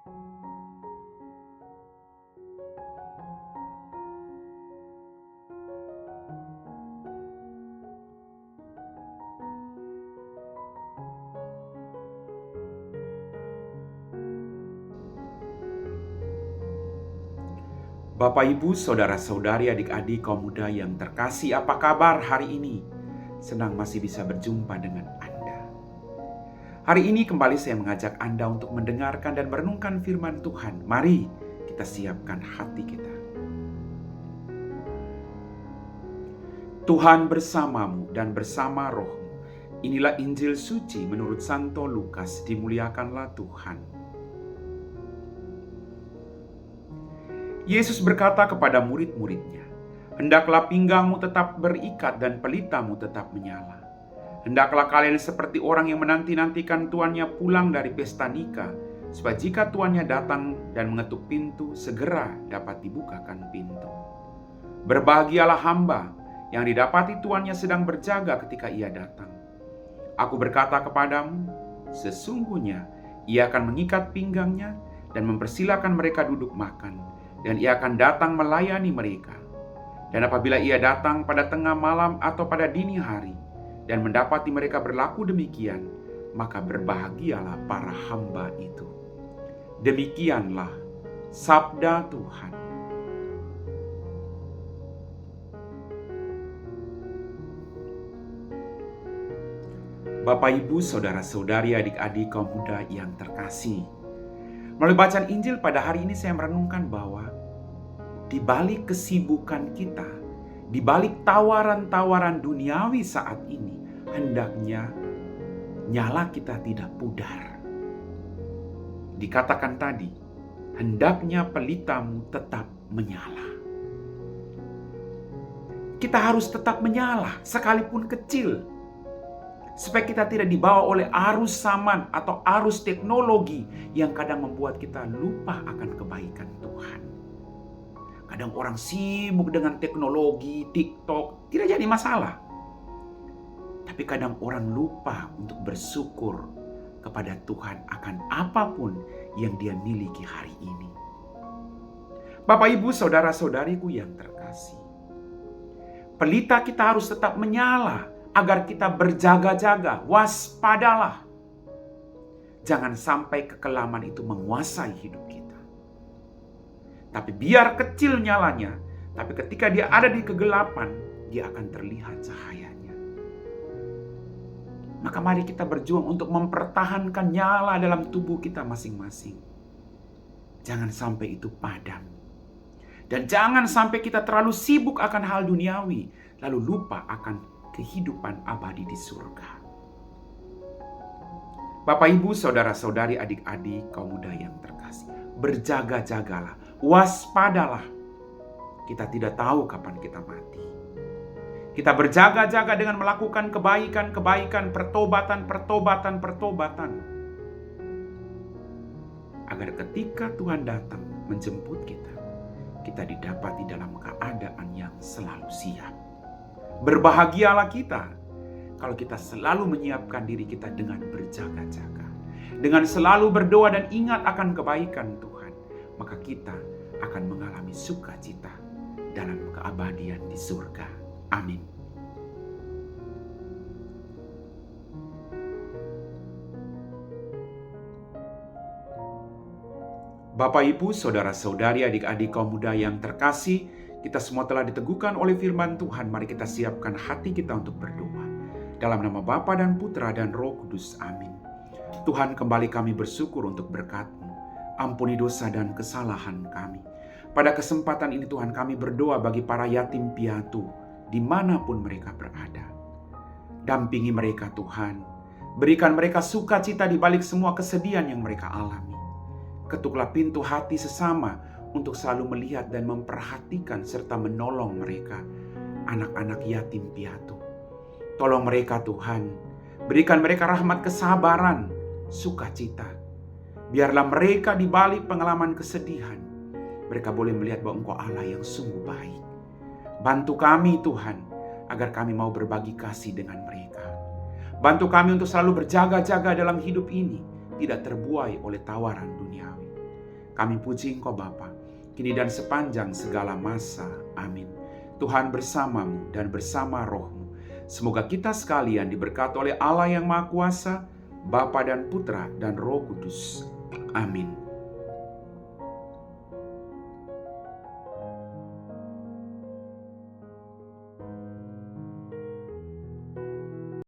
Bapak, Ibu, Saudara-saudari, adik-adik kaum muda yang terkasih, apa kabar hari ini? Senang masih bisa berjumpa dengan Anda. Hari ini kembali saya mengajak Anda untuk mendengarkan dan merenungkan firman Tuhan. Mari kita siapkan hati kita. Tuhan bersamamu dan bersama rohmu. Inilah Injil suci menurut Santo Lukas. Dimuliakanlah Tuhan. Yesus berkata kepada murid-muridnya, "Hendaklah pinggangmu tetap berikat dan pelitamu tetap menyala. Hendaklah kalian seperti orang yang menanti-nantikan tuannya pulang dari pesta nikah, supaya jika tuannya datang dan mengetuk pintu, segera dapat dibukakan pintu. Berbahagialah hamba yang didapati tuannya sedang berjaga ketika ia datang. Aku berkata kepadamu, sesungguhnya ia akan mengikat pinggangnya dan mempersilakan mereka duduk makan, dan ia akan datang melayani mereka. Dan apabila ia datang pada tengah malam atau pada dini hari, dan mendapati mereka berlaku demikian, maka berbahagialah para hamba itu." Demikianlah sabda Tuhan. Bapak, Ibu, Saudara-saudari, adik-adik kaum muda yang terkasih, melalui bacaan Injil pada hari ini saya merenungkan bahwa di balik kesibukan kita, di balik tawaran-tawaran duniawi saat ini, hendaknya nyala kita tidak pudar. Dikatakan tadi, hendaknya pelitamu tetap menyala. Kita harus tetap menyala sekalipun kecil, supaya kita tidak dibawa oleh arus zaman atau arus teknologi yang kadang membuat kita lupa akan kebaikan Tuhan. Kadang orang sibuk dengan teknologi, TikTok, tidak jadi masalah. Tapi kadang orang lupa untuk bersyukur kepada Tuhan akan apapun yang dia miliki hari ini. Bapak, Ibu, Saudara-saudariku yang terkasih, pelita kita harus tetap menyala agar kita berjaga-jaga, waspadalah. Jangan sampai kekelaman itu menguasai hidup kita. Tapi biar kecil nyalanya, tapi ketika dia ada di kegelapan, dia akan terlihat cahayanya. Maka mari kita berjuang untuk mempertahankan nyala dalam tubuh kita masing-masing. Jangan sampai itu padam. Dan jangan sampai kita terlalu sibuk akan hal duniawi, lalu lupa akan kehidupan abadi di surga. Bapak, Ibu, Saudara-saudari, adik-adik kaum muda yang terkasih, berjaga-jagalah, waspadalah. Kita tidak tahu kapan kita mati. Kita berjaga-jaga dengan melakukan kebaikan-kebaikan, pertobatan, agar ketika Tuhan datang menjemput kita, kita didapati dalam keadaan yang selalu siap. Berbahagialah kita kalau kita selalu menyiapkan diri kita dengan berjaga-jaga, dengan selalu berdoa dan ingat akan kebaikan Tuhan, maka kita akan mengalami sukacita dalam keabadian di surga. Amin. Bapak, Ibu, Saudara-saudari, adik-adik kaum muda yang terkasih, kita semua telah diteguhkan oleh firman Tuhan. Mari kita siapkan hati kita untuk berdoa. Dalam nama Bapa dan Putra dan Roh Kudus. Amin. Tuhan, kembali kami bersyukur untuk berkat-Mu. Ampuni dosa dan kesalahan kami. Pada kesempatan ini Tuhan, kami berdoa bagi para yatim piatu dimanapun mereka berada. Dampingi mereka Tuhan. Berikan mereka sukacita di balik semua kesedihan yang mereka alami. Ketuklah pintu hati sesama untuk selalu melihat dan memperhatikan serta menolong mereka, anak-anak yatim piatu. Tolong mereka Tuhan, berikan mereka rahmat kesabaran, sukacita. Biarlah mereka di balik pengalaman kesedihan, mereka boleh melihat bahwa Engkau Allah yang sungguh baik. Bantu kami Tuhan, agar kami mau berbagi kasih dengan mereka. Bantu kami untuk selalu berjaga-jaga dalam hidup ini, tidak terbuai oleh tawaran duniawi. Kami puji Engkau Bapa, kini dan sepanjang segala masa. Amin. Tuhan bersamamu dan bersama rohmu. Semoga kita sekalian diberkati oleh Allah yang Maha Kuasa, Bapa dan Putra dan Roh Kudus. Amin.